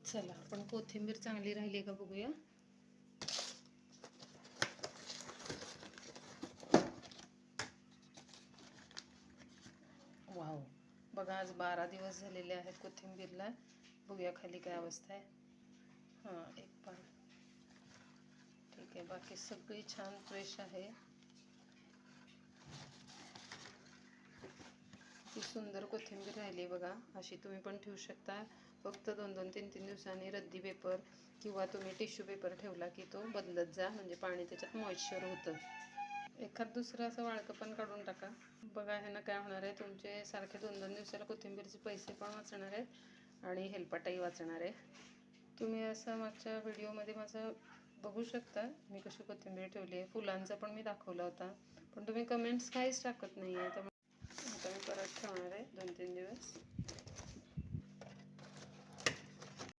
चला आपण कोथिंबीर चांगली राहिली का बघूया. वाव, बघा आज 12 दिवस झालेले आहेत कोथिंबीरला. बघूया खाली काय अवस्था आहे. हां, एक पान ठीक आहे, बाकी सगळी छान फ्रेश आहे. ती सुंदर कोथिंबीर राहिली बघा. अशी तुम्ही पण ठेवू शकता. फक्त 2-2, 3-3 दिवसांनी रद्दी पेपर किंवा तुम्ही टिश्यू पेपर ठेवला की तो बदलत जा, म्हणजे पाणी त्याच्यात मॉइश्चर होतं. एखाद दुसरं असं वाळकं पण काढून टाका. बघा ह्यानं काय होणार आहे, तुमचे सारखे 2-2 दिवसाला कोथिंबीरचे पैसे पण वाचणार आहेत आणि हेलपाटाही वाचणार आहे. तुम्ही असं मागच्या व्हिडिओमध्ये माझं बघू शकता मी कशी कोथिंबीर ठेवली आहे. फुलांचा पण मी दाखवला होता, पण तुम्ही कमेंट्स काहीच टाकत नाही आहे. त्यामुळे आता मी परत ठेवणार आहे 2-3 दिवस.